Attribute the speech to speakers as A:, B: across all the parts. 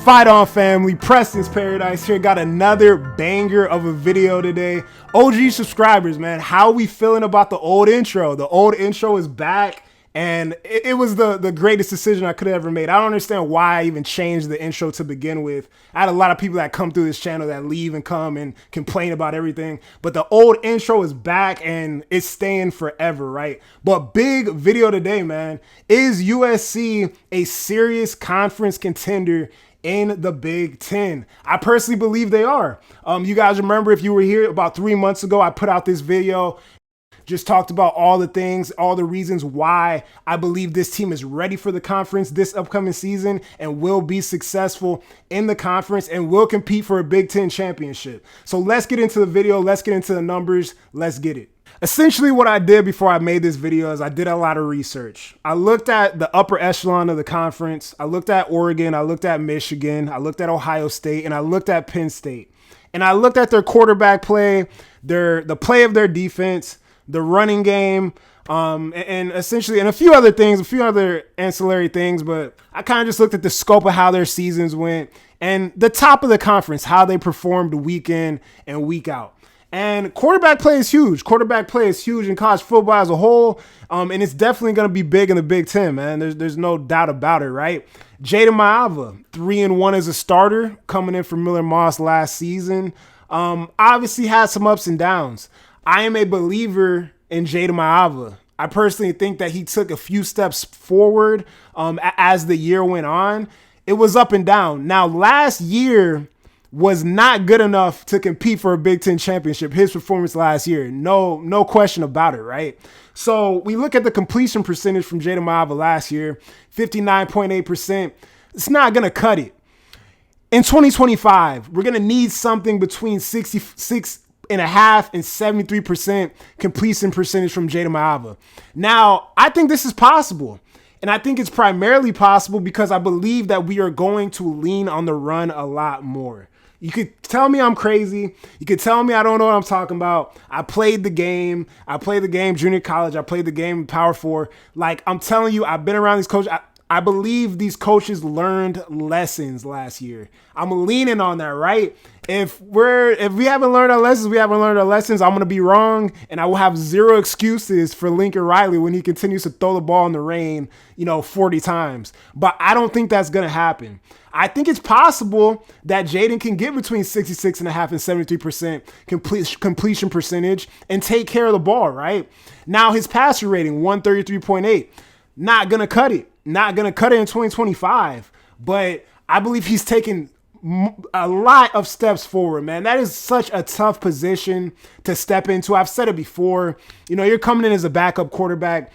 A: Fight on, family. Preston's Paradise here. Got another banger of a video today. OG subscribers, man, how we feeling about the old intro? The old intro is back, and it was the greatest decision I could have ever made. I don't understand why I even changed the intro to begin with. I had a lot of people that come through this channel that leave and come and complain about everything, but the old intro is back and it's staying forever, right? But big video today, man. Is USC a serious conference contender in the Big 10? I personally believe they are. You guys remember, if you were here about 3 months ago, I put out this video, just talked about all the things, all the reasons why I believe this team is ready for the conference this upcoming season and will be successful in the conference and will compete for a Big 10 championship. So let's get into the video. Let's get into the numbers. Let's get it. Essentially, what I did before I made this video is I did a lot of research. I looked at the upper echelon of the conference. I looked at Oregon. I looked at Michigan. I looked at Ohio State, and I looked at Penn State. And I looked at their quarterback play, the play of their defense, the running game, and essentially, and a few other things, a few other ancillary things. But I kind of just looked at the scope of how their seasons went and the top of the conference, how they performed week in and week out. And quarterback play is huge. Quarterback play is huge in college football as a whole, and it's definitely going to be big in the Big 10, man. There's no doubt about it, right? Jada Maava, 3-1 as a starter, coming in from Miller Moss last season. Obviously had some ups and downs. I am a believer in Jada Maava. I personally think that he took a few steps forward as the year went on. It was up and down. Now, last year was not good enough to compete for a Big 10 championship. His performance last year, no question about it, right? So we look at the completion percentage from Jada Maava last year, 59.8%. It's not going to cut it. In 2025, we're going to need something between 66.5% and 73% completion percentage from Jada Maava. Now, I think this is possible. And I think it's primarily possible because I believe that we are going to lean on the run a lot more. You could tell me I'm crazy. You could tell me I don't know what I'm talking about. I played the game. I played the game junior college. I played the game in Power 4. Like, I'm telling you, I've been around these coaches. I believe these coaches learned lessons last year. I'm leaning on that, right? If we haven't learned our lessons, we haven't learned our lessons. I'm going to be wrong, and I will have zero excuses for Lincoln Riley when he continues to throw the ball in the rain, 40 times. But I don't think that's going to happen. I think it's possible that Jaden can get between 66.5% and 73% completion percentage and take care of the ball, right? Now, his passer rating, 133.8. Not going to cut it. Not going to cut it in 2025. But I believe he's taken a lot of steps forward, man. That is such a tough position to step into. I've said it before. You're coming in as a backup quarterback.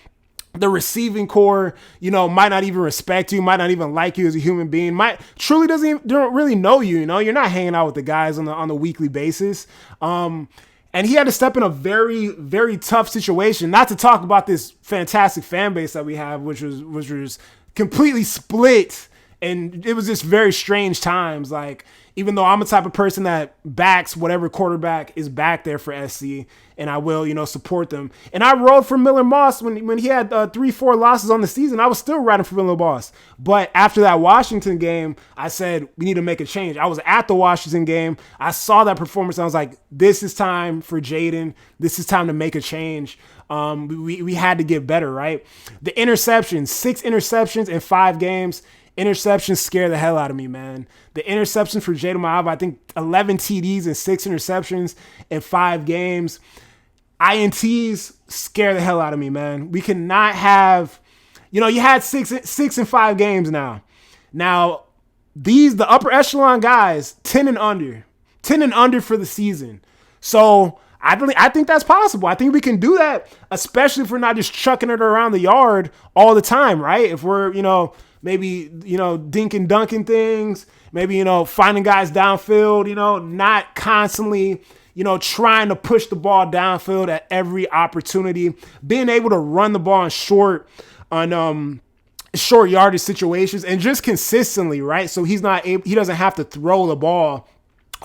A: The receiving core, might not even respect you, might not even like you as a human being, truly don't really know you. You're not hanging out with the guys on the weekly basis. And he had to step in a very, very tough situation. Not to talk about this fantastic fan base that we have, which was completely split. And it was just very strange times. Like, even though I'm the type of person that backs whatever quarterback is back there for SC, and I will, support them. And I rode for Miller Moss when he had 3-4 losses on the season. I was still riding for Miller Moss. But after that Washington game, I said, we need to make a change. I was at the Washington game. I saw that performance. I was like, this is time for Jaden. This is time to make a change. We had to get better, right? The interceptions, 6 interceptions in 5 games. Interceptions scare the hell out of me, man. The interceptions for Jada Maava, I think 11 TDs and 6 interceptions in 5 games. INTs scare the hell out of me, man. We cannot have, you had 6 in 5 games now. Now, the upper echelon guys, 10 and under for the season. So I think that's possible. I think we can do that, especially if we're not just chucking it around the yard all the time, right? If we're, maybe, dink and dunking things, maybe, finding guys downfield, not constantly, trying to push the ball downfield at every opportunity, being able to run the ball in short yardage situations and just consistently, right? So he doesn't have to throw the ball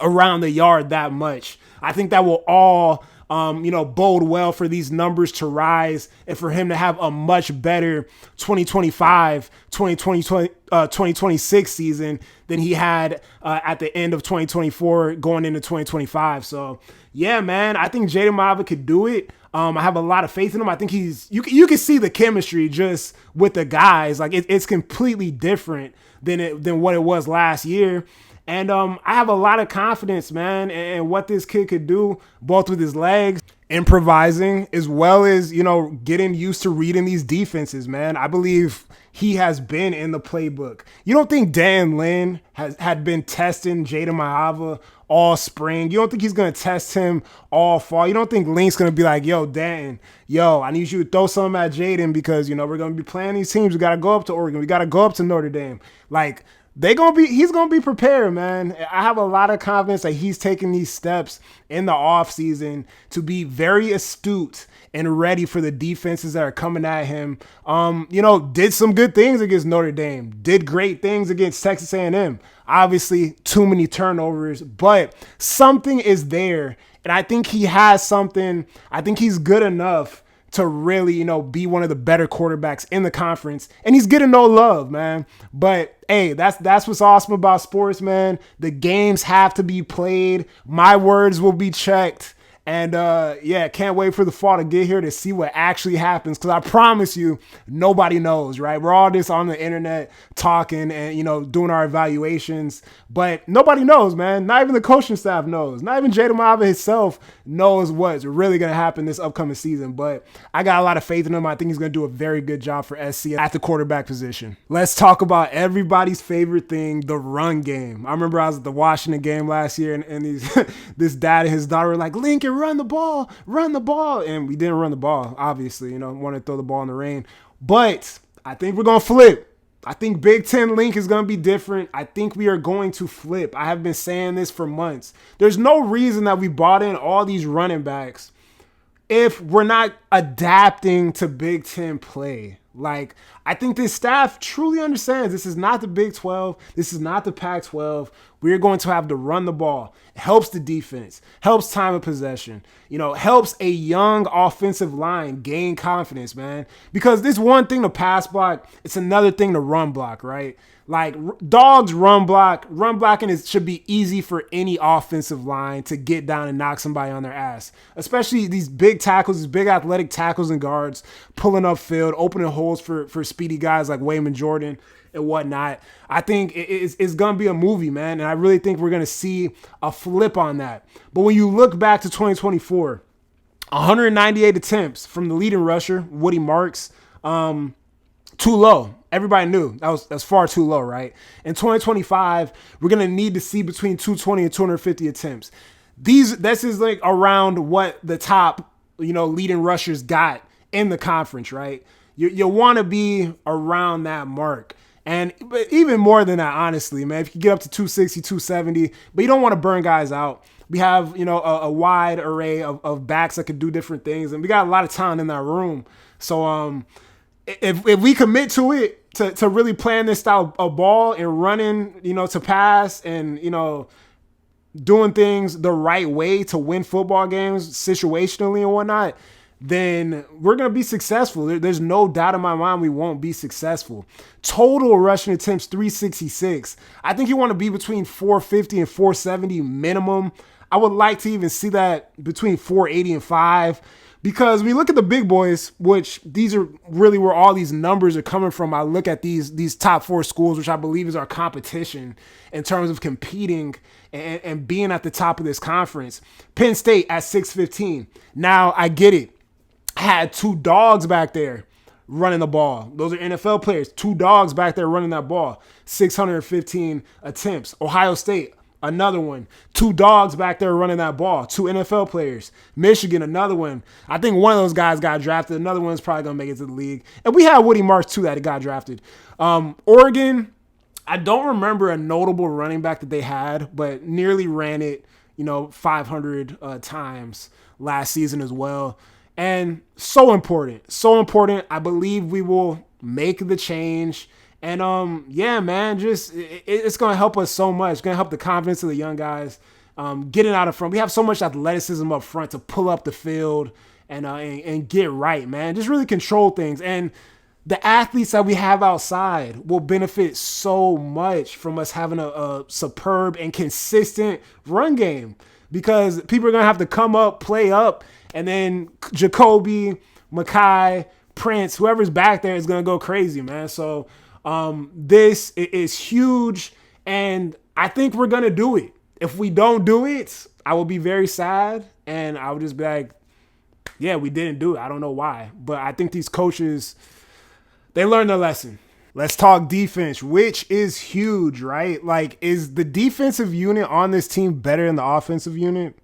A: around the yard that much. I think that will all bode well for these numbers to rise and for him to have a much better 2025, 2026 season than he had at the end of 2024 going into 2025. So yeah, man, I think Jaden Mava could do it. I have a lot of faith in him. I think you can see the chemistry just with the guys. Like it's completely different than what it was last year. And I have a lot of confidence, man, in what this kid could do, both with his legs, improvising, as well as, getting used to reading these defenses, man. I believe he has been in the playbook. You don't think Dan Lin had been testing Jaden Ma'ava all spring? You don't think he's going to test him all fall? You don't think Link's going to be like, yo, Dan, I need you to throw something at Jaden because, we're going to be playing these teams. We got to go up to Oregon. We got to go up to Notre Dame. Like, he's going to be prepared, man. I have a lot of confidence that he's taking these steps in the offseason to be very astute and ready for the defenses that are coming at him. Did some good things against Notre Dame, did great things against Texas A&M. Obviously, too many turnovers, but something is there. And I think he has something. I think he's good enough to really, be one of the better quarterbacks in the conference. And he's getting no love, man. But hey, that's what's awesome about sports, man. The games have to be played. My words will be checked. And can't wait for the fall to get here to see what actually happens. Because I promise you, nobody knows, right? We're all just on the internet talking and, doing our evaluations. But nobody knows, man. Not even the coaching staff knows. Not even Jaden Ma'ava himself knows what's really going to happen this upcoming season. But I got a lot of faith in him. I think he's going to do a very good job for SC at the quarterback position. Let's talk about everybody's favorite thing, the run game. I remember I was at the Washington game last year and this dad and his daughter were like, Lincoln, run the ball. And we didn't run the ball, obviously, wanted to throw the ball in the rain. But I think we're going to flip. I think Big 10 Link is going to be different. I think we are going to flip. I have been saying this for months. There's no reason that we brought in all these running backs if we're not adapting to Big 10 play. Like, I think this staff truly understands this is not the Big 12. This is not the Pac-12. We're going to have to run the ball. It helps the defense, helps time of possession, helps a young offensive line gain confidence, man. Because this one thing to pass block, it's another thing to run block, right? Like, dogs run block. Run blocking should be easy for any offensive line to get down and knock somebody on their ass. Especially these big tackles, these big athletic tackles and guards pulling up field, opening holes for speedy guys like Wayman Jordan and whatnot. I think it's going to be a movie, man. And I really think we're going to see a flip on that. But when you look back to 2024, 198 attempts from the leading rusher, Woody Marks, too low. Everybody knew that's far too low, right? In 2025, we're going to need to see between 220 and 250 attempts. This is like around what the top, leading rushers got in the conference, right? You want to be around that mark. But even more than that, honestly, man, if you get up to 260, 270, but you don't want to burn guys out. We have, a wide array of backs that can do different things, and we got a lot of talent in that room. So if we commit to it, to really playing this style of ball and running, to pass and, doing things the right way to win football games situationally and whatnot, then we're going to be successful. There's no doubt in my mind we won't be successful. Total rushing attempts, 366. I think you want to be between 450 and 470 minimum. I would like to even see that between 480 and 5. Because we look at the big boys, which these are really where all these numbers are coming from. I look at these top 4 schools, which I believe is our competition in terms of competing and being at the top of this conference. Penn State at 615. Now, I get it. I had 2 dogs back there running the ball. Those are NFL players. 2 dogs back there running that ball. 615 attempts. Ohio State, another one. 2 dogs back there running that ball. 2 NFL players. Michigan, another one. I think one of those guys got drafted. Another one's probably going to make it to the league. And we had Woody Marks, too, that got drafted. Oregon, I don't remember a notable running back that they had, but nearly ran it, 500 times last season as well. And so important. So important. I believe we will make the change. And, man, just it's going to help us so much. It's going to help the confidence of the young guys. getting out of front. We have so much athleticism up front to pull up the field and get right, man. Just really control things. And the athletes that we have outside will benefit so much from us having a superb and consistent run game, because people are going to have to come up, play up, and then Jacoby, Makai, Prince, whoever's back there is going to go crazy, man. So this is huge, and I think we're going to do it. If we don't do it, I will be very sad, and I would just be like, yeah, we didn't do it. I don't know why, but I think these coaches, they learned their lesson. Let's talk defense, which is huge, right? Like, is the defensive unit on this team better than the offensive unit?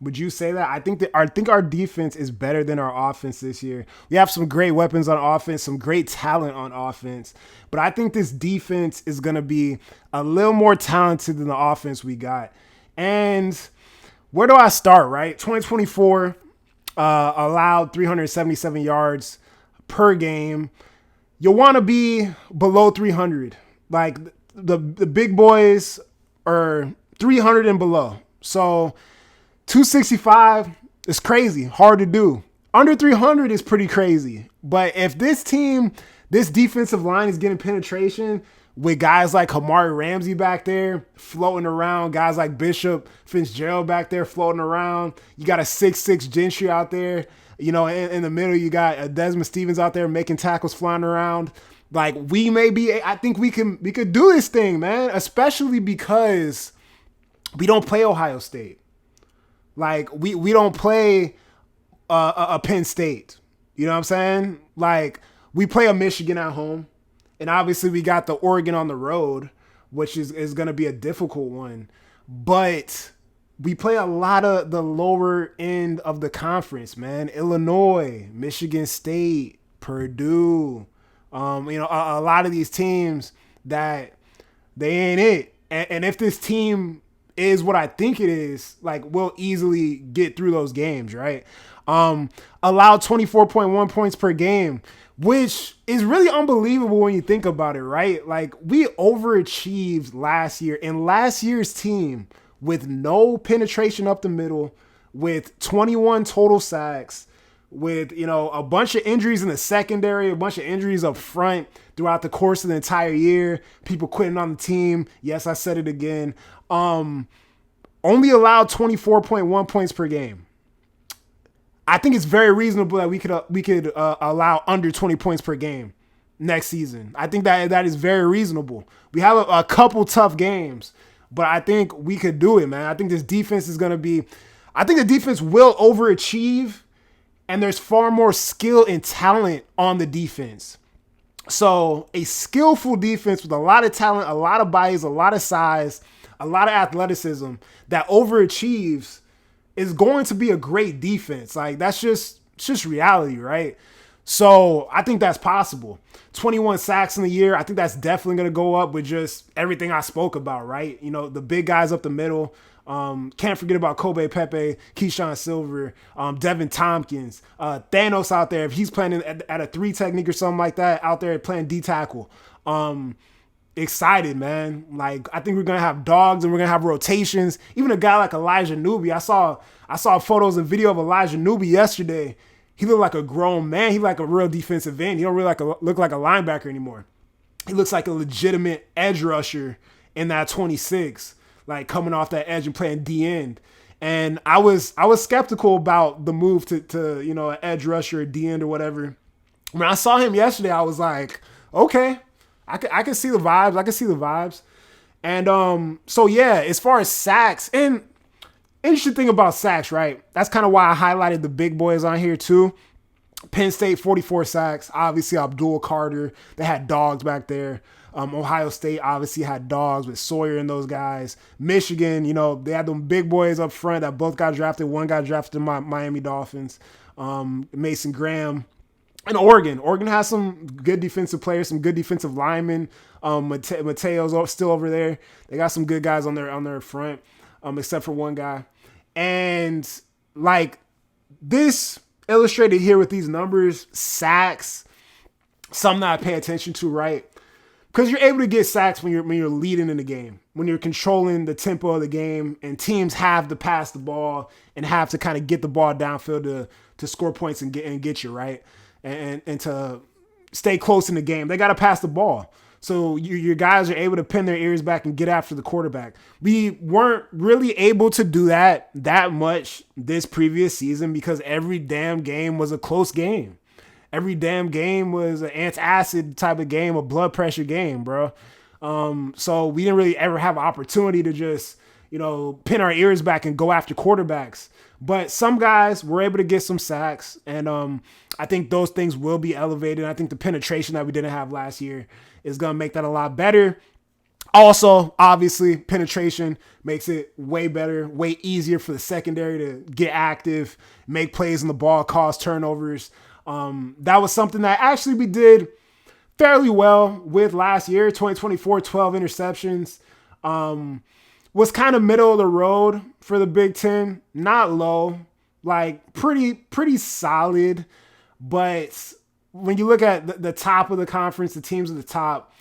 A: Would you say that? I think our defense is better than our offense this year. We have some great weapons on offense, some great talent on offense, but I think this defense is going to be a little more talented than the offense we got. And where do I start, right? 2024 allowed 377 yards per game. You want to be below 300. Like, the big boys are 300 and below. So 265 is crazy, hard to do. Under 300 is pretty crazy. But if this defensive line is getting penetration with guys like Kamari Ramsey back there floating around, guys like Bishop Fitzgerald back there floating around, you got a 6'6" Gentry out there, you know, in the middle, you got Desmond Stevens out there making tackles, flying around. Like, I think we could do this thing, man, especially because we don't play Ohio State. Like, we don't play a Penn State. You know what I'm saying? Like, we play a Michigan at home. And obviously we got the Oregon on the road, which is going to be a difficult one. But we play a lot of the lower end of the conference, man. Illinois, Michigan State, Purdue. A lot of these teams that they ain't it. And if this team is what I think it is, like, we'll easily get through those games, right? Allowed 24.1 points per game, which is really unbelievable when you think about it, right? Like, we overachieved last year, and last year's team with no penetration up the middle, with 21 total sacks, with, a bunch of injuries in the secondary, a bunch of injuries up front throughout the course of the entire year, people quitting on the team. Yes, I said it again. Only allowed 24.1 points per game. I think it's very reasonable that we could allow under 20 points per game next season. I think that is very reasonable. We have a couple tough games, but I think we could do it, man. I think this defense is going to be – I think the defense will overachieve, and there's far more skill and talent on the defense. So a skillful defense with a lot of talent, a lot of bodies, a lot of size, a lot of athleticism that overachieves is going to be a great defense. Like, it's just reality, right? So I think that's possible. 21 sacks in the year. I think that's definitely going to go up with just everything I spoke about, right? The big guys up the middle. Can't forget about Kobe Pepe, Keyshawn Silver, Devin Tompkins, Thanos out there. If he's playing at a 3 technique or something like that, out there playing D tackle. Excited, man. Like, I think we're going to have dogs and we're going to have rotations. Even a guy like Elijah Newby. I saw photos and video of Elijah Newby yesterday. He looked like a grown man. He like a real defensive end. He don't really look like a linebacker anymore. He looks like a legitimate edge rusher in that 26, like coming off that edge and playing D end. And I was skeptical about the move to an edge rusher or D end or whatever. When I saw him yesterday, I was like, okay, I can see the vibes. And so yeah, as far as sacks, and interesting thing about sacks, right? That's kind of why I highlighted the big boys on here too. Penn State, 44 sacks. Obviously, Abdul Carter. They had dogs back there. Ohio State obviously had dogs with Sawyer and those guys. Michigan, they had them big boys up front that both got drafted. One got drafted to Miami Dolphins. Mason Graham. And Oregon has some good defensive players, some good defensive linemen. Mateo's still over there. They got some good guys on their front, except for one guy. And like this illustrated here with these numbers, sacks, something that I pay attention to, right? because you're able to get sacks when you're leading in the game, when you're controlling the tempo of the game, and teams have to pass the ball and have to kind of get the ball downfield to score points and get you right, and to stay close in the game. They got to pass the ball. So your guys are able to pin their ears back and get after the quarterback. We weren't really able to do that much this previous season because every damn game was a close game. Every damn game was an antacid type of game, a blood pressure game, bro. So we didn't really ever have an opportunity to just, pin our ears back and go after quarterbacks. But some guys were able to get some sacks, and I think those things will be elevated. I think the penetration that we didn't have last year is going to make that a lot better. Also, obviously, penetration makes it way better, way easier for the secondary to get active, make plays on the ball, cause turnovers. That was something that actually we did fairly well with last year, 2024, 12 interceptions. Was kind of middle of the road for the Big Ten, not low, like pretty solid. But when you look at the top of the conference, the teams at the top,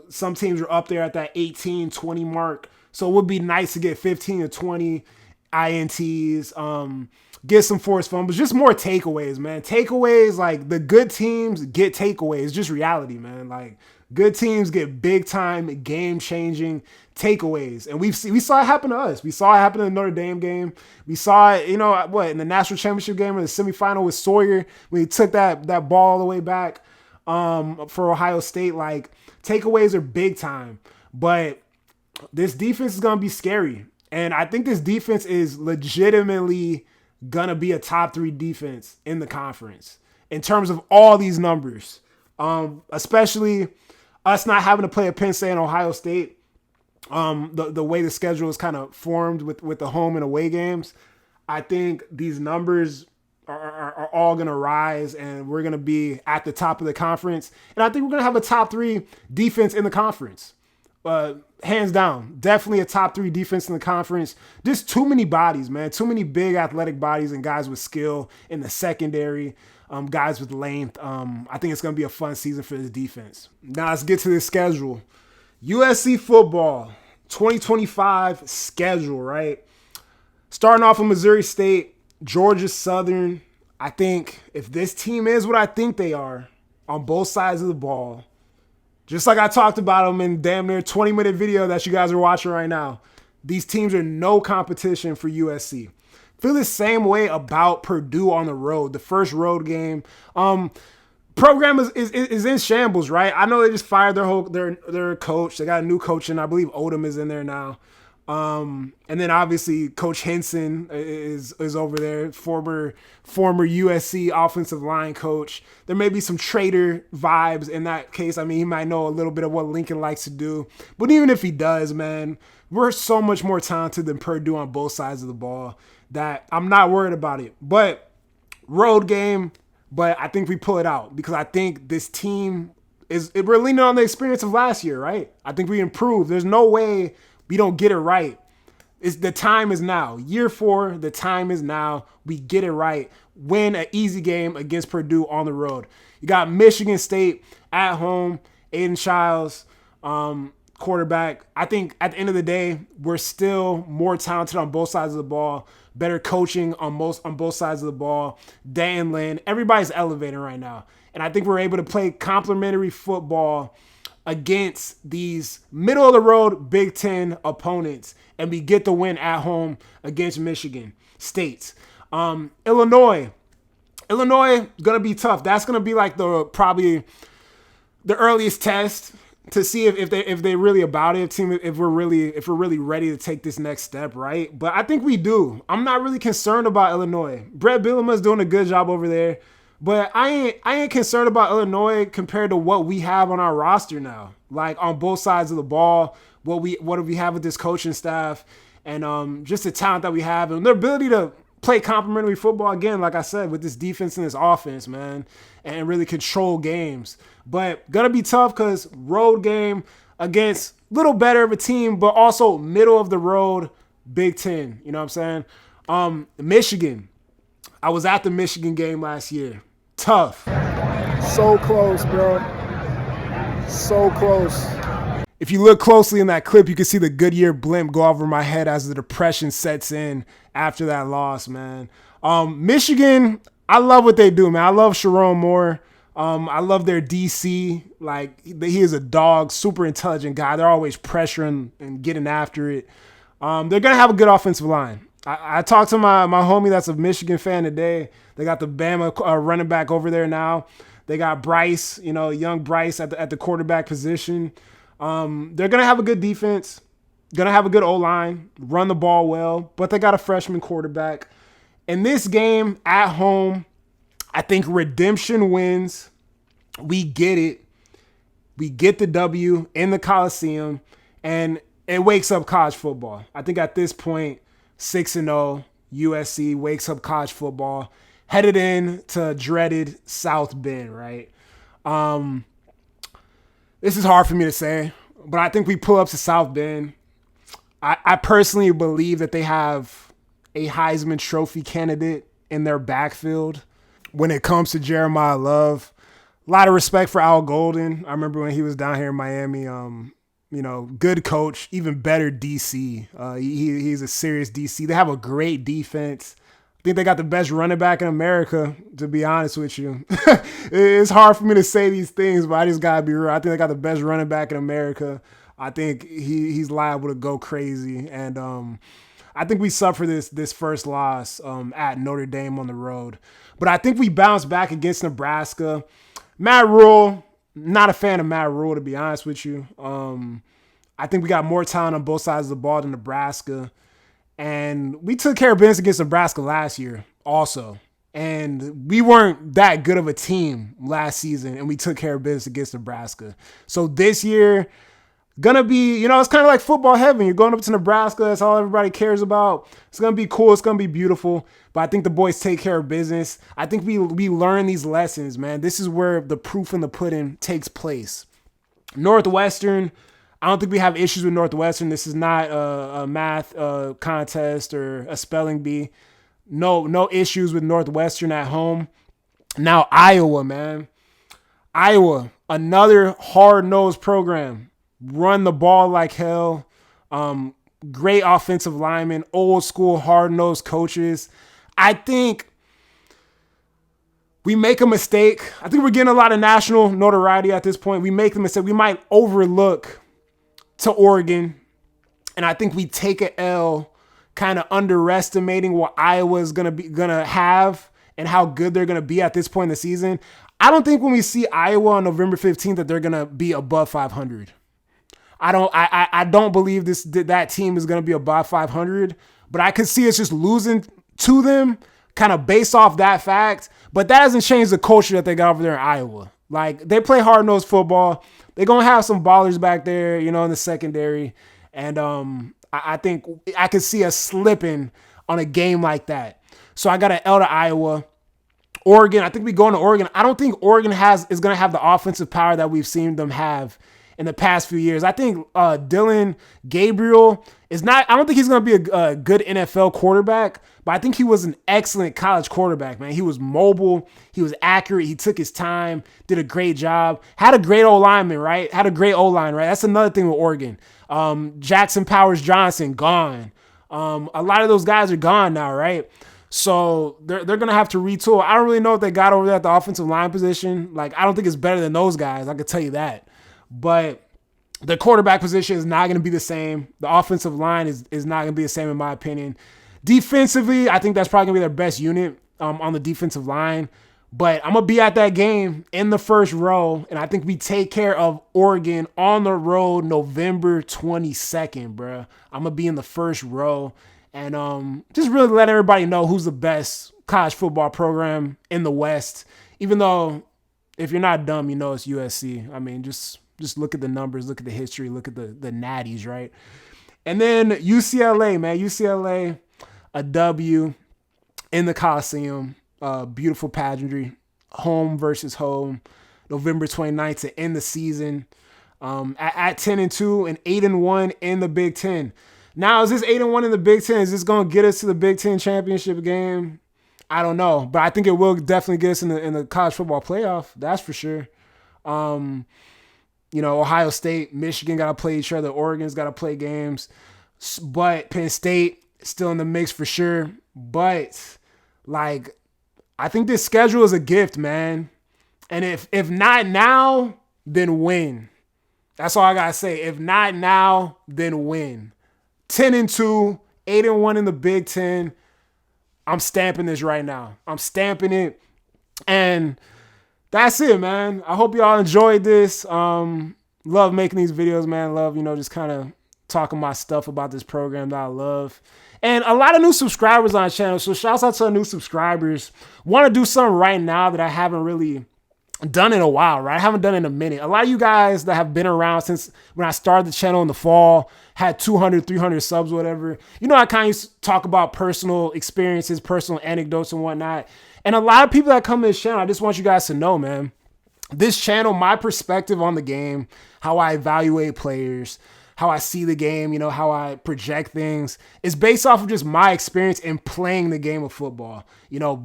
A: some teams are up there at that 18, 20 mark. So it would be nice to get 15 to 20 INTs, get some forced fumbles, just more takeaways, man. Takeaways, like the good teams get takeaways, just reality, man. Like good teams get big time, game changing takeaways. And we saw it happen to us. We saw it happen in the Notre Dame game. We saw it, in the national championship game or the semifinal with Sawyer, when he took that ball all the way back for Ohio State. Like takeaways are big time, but this defense is going to be scary. And I think this defense is legitimately going to be a top 3 defense in the conference in terms of all these numbers, especially us not having to play at Penn State and Ohio State. The way the schedule is kind of formed with the home and away games, I think these numbers are all going to rise, and we're going to be at the top of the conference. And I think we're going to have a top 3 defense in the conference. Hands down, definitely a top 3 defense in the conference. Just too many bodies, man. Too many big athletic bodies and guys with skill in the secondary, guys with length. I think it's going to be a fun season for this defense. Now let's get to the schedule. USC football, 2025 schedule, right? Starting off with Missouri State, Georgia Southern. I think if this team is what I think they are on both sides of the ball, just like I talked about them in damn near 20-minute video that you guys are watching right now, these teams are no competition for USC. Feel the same way about Purdue on the road, the first road game. Program is in shambles, right? I know they just fired their coach. They got a new coach, and I believe Odom is in there now. And then obviously Coach Henson is over there, former USC offensive line coach. There may be some traitor vibes in that case. I mean, he might know a little bit of what Lincoln likes to do. But even if he does, man, we're so much more talented than Purdue on both sides of the ball that I'm not worried about it. But road game, but I think we pull it out because I think this team we're leaning on the experience of last year, right? I think we improved. There's no way we don't get it right. The time is now. Year 4, the time is now. We get it right. Win an easy game against Purdue on the road. You got Michigan State at home. Aiden Childs, quarterback. I think at the end of the day, we're still more talented on both sides of the ball. Better coaching on both sides of the ball. Dan Lynn, everybody's elevating right now. And I think we're able to play complementary football against these middle-of-the-road Big Ten opponents, and we get the win at home against Michigan State. Illinois going to be tough. That's going to be like probably the earliest test to see if they really about it, if we're really ready to take this next step, right? But I think we do. I'm not really concerned about Illinois. Brett Bielema's doing a good job over there. But I ain't concerned about Illinois compared to what we have on our roster now. Like on both sides of the ball, what do we have with this coaching staff, and just the talent that we have and their ability to play complementary football again, like I said, with this defense and this offense, man, and really control games. But gonna be tough because road game against a little better of a team, but also middle of the road Big Ten. You know what I'm saying? Michigan. I was at the Michigan game last year. Tough. So close, bro. So close. If you look closely in that clip, you can see the Goodyear blimp go over my head as the depression sets in after that loss, man. Michigan, I love what they do, man. I love Sharon Moore. I love their DC. Like, he is a dog, super intelligent guy. They're always pressuring and getting after it. They're going to have a good offensive line. I talked to my homie that's a Michigan fan today. They got the Bama running back over there now. They got Bryce, young Bryce at the quarterback position. They're going to have a good defense, going to have a good O-line, run the ball well, but they got a freshman quarterback. In this game at home, I think redemption wins. We get it. We get the W in the Coliseum, and it wakes up college football. I think at this point, 6-0, USC wakes up college football, headed in to dreaded South Bend, right? This is hard for me to say, but I think we pull up to South Bend. I personally believe that they have a Heisman Trophy candidate in their backfield when it comes to Jeremiah Love. A lot of respect for Al Golden. I remember when he was down here in Miami. Good coach, even better DC. He's a serious DC. They have a great defense. I think they got the best running back in America, to be honest with you. It's hard for me to say these things, but I just got to be real. I think they got the best running back in America. I think he's liable to go crazy. And I think we suffer this first loss at Notre Dame on the road. But I think we bounce back against Nebraska. Matt Rule, not a fan of Matt Rule, to be honest with you. I think we got more talent on both sides of the ball than Nebraska. And we took care of business against Nebraska last year also. And we weren't that good of a team last season, and we took care of business against Nebraska. So this year, gonna be, it's kind of like football heaven. You're going up to Nebraska. That's all everybody cares about. It's gonna be cool. It's gonna be beautiful. But I think the boys take care of business. I think we learn these lessons, man. This is where the proof in the pudding takes place. Northwestern, I don't think we have issues with Northwestern. This is not a math contest or a spelling bee. No issues with Northwestern at home. Now Iowa, man. Iowa, another hard-nosed program. Run the ball like hell. Great offensive linemen, old school, hard-nosed coaches. I think we make a mistake. I think we're getting a lot of national notoriety at this point. We make the mistake. We might overlook to Oregon, and I think we take an L, kind of underestimating what Iowa is gonna have and how good they're gonna be at this point in the season. I don't think when we see Iowa on November 15th that they're gonna be above 500. I don't believe that team is gonna be above 500, but I could see us just losing to them, kind of based off that fact. But that doesn't change the culture that they got over there in Iowa. Like, they play hard-nosed football. They're going to have some ballers back there, in the secondary. And I think I could see us slipping on a game like that. So I got an L to Iowa. Oregon, I think we go into Oregon. I don't think Oregon is going to have the offensive power that we've seen them have in the past few years. I think Dylan Gabriel is not – I don't think he's going to be a good NFL quarterback, but I think he was an excellent college quarterback, man. He was mobile. He was accurate. He took his time, did a great job. Had a great O-lineman, right? Had a great O-line, right? That's another thing with Oregon. Jackson Powers Johnson, gone. A lot of those guys are gone now, right? So they're going to have to retool. I don't really know if they got over there at the offensive line position. Like, I don't think it's better than those guys. I could tell you that. But the quarterback position is not going to be the same. The offensive line is not going to be the same, in my opinion. Defensively, I think that's probably going to be their best unit on the defensive line. But I'm going to be at that game in the first row, and I think we take care of Oregon on the road November 22nd, bro. I'm going to be in the first row and just really let everybody know who's the best college football program in the West, even though if you're not dumb, you know it's USC. I mean, just look at the numbers, look at the history, look at the natties, right? And then UCLA, man. UCLA, a W in the Coliseum. Beautiful pageantry. Home versus home. November 29th to end the season. At 10-2 and 8-1 in the Big Ten. Now, is this 8-1 in the Big Ten? Is this going to get us to the Big Ten championship game? I don't know, but I think it will definitely get us in the college football playoff. That's for sure. Ohio State, Michigan got to play each other. Oregon's got to play games. But Penn State still in the mix for sure. But, like, I think this schedule is a gift, man. And if not now, then when? That's all I got to say. If not now, then when? 10-2, 8-1 in the Big 10. I'm stamping this right now. I'm stamping it. And that's it, man. I hope y'all enjoyed this. Love making these videos, man. Love, just kind of talking my stuff about this program that I love. And a lot of new subscribers on the channel. So shouts out to the new subscribers. Want to do something right now that I haven't really done in a while, right? I haven't done it in a minute. A lot of you guys that have been around since when I started the channel in the fall, had 200, 300 subs, whatever. I kind of used to talk about personal experiences, personal anecdotes and whatnot. And a lot of people that come to this channel, I just want you guys to know, man, this channel, my perspective on the game, how I evaluate players, how I see the game, how I project things, is based off of just my experience in playing the game of football.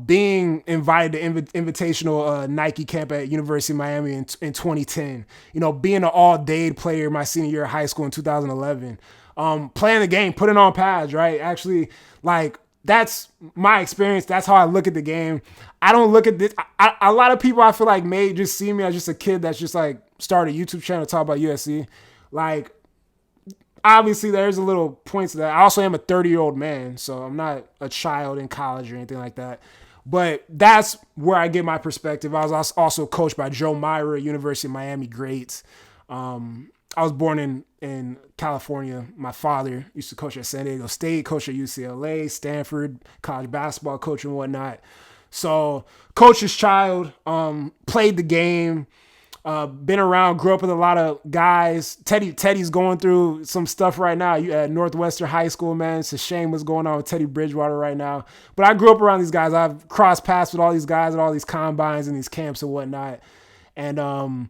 A: Being invited to invitational Nike camp at University of Miami in 2010. Being an all-day player my senior year of high school in 2011. Playing the game, putting on pads, right? Actually, that's my experience. That's how I look at the game. I don't look at this. A lot of people I feel like may just see me as just a kid that's just started a YouTube channel to talk about USC. Obviously, there's a little points to that. I also am a 30-year-old man, so I'm not a child in college or anything like that. But that's where I get my perspective. I was also coached by Joe Myra, University of Miami greats. I was born in California. My father used to coach at San Diego State, coach at UCLA, Stanford, college basketball coach and whatnot. So coach's child, played the game. Been around, grew up with a lot of guys. Teddy's going through some stuff right now at Northwestern High School, man. It's a shame what's going on with Teddy Bridgewater right now. But I grew up around these guys. I've crossed paths with all these guys at all these combines and these camps and whatnot. And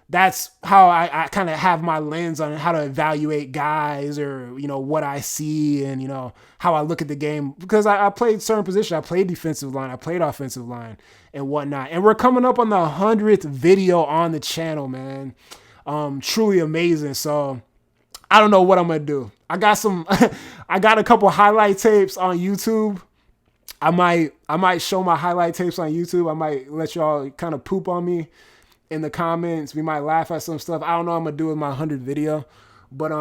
A: that's how I kind of have my lens on how to evaluate guys or, what I see and, how I look at the game. Because I played certain positions. I played defensive line. I played offensive line and whatnot. And we're coming up on the 100th video on the channel, man. Truly amazing. So I don't know what I'm going to do. I got a couple highlight tapes on YouTube. I might show my highlight tapes on YouTube. I might let y'all kind of poop on me in the comments. We might laugh at some stuff. I don't know what I'm gonna do with my 100th video, but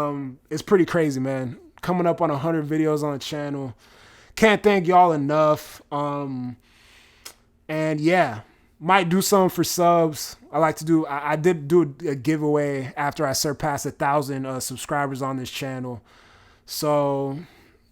A: it's pretty crazy, man. Coming up on 100 videos on the channel. Can't thank y'all enough. And yeah, might do something for subs. I did do a giveaway after I surpassed 1,000 subscribers on this channel. So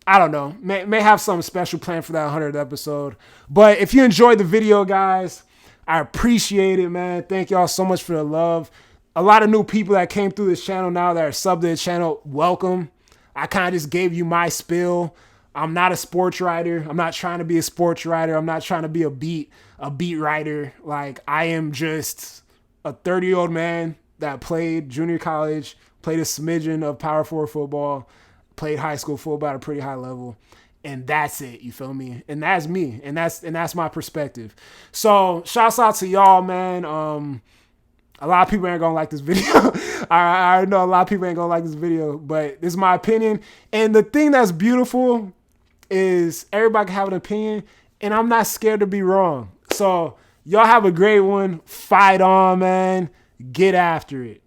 A: I don't know, may have something special planned for that 100th episode. But if you enjoyed the video, guys, I appreciate it, man. Thank y'all so much for the love. A lot of new people that came through this channel now that are subbed to the channel, welcome. I kind of just gave you my spill. I'm not a sports writer. I'm not trying to be a sports writer. I'm not trying to be a beat writer. I am just a 30-year-old man that played junior college, played a smidgen of Power 4 football, played high school football at a pretty high level. And that's it, you feel me? And that's me, and that's my perspective. So shouts out to y'all, man. A lot of people ain't gonna like this video. I know a lot of people ain't gonna like this video, but this is my opinion. And the thing that's beautiful is everybody can have an opinion, and I'm not scared to be wrong. So y'all have a great one. Fight on, man. Get after it.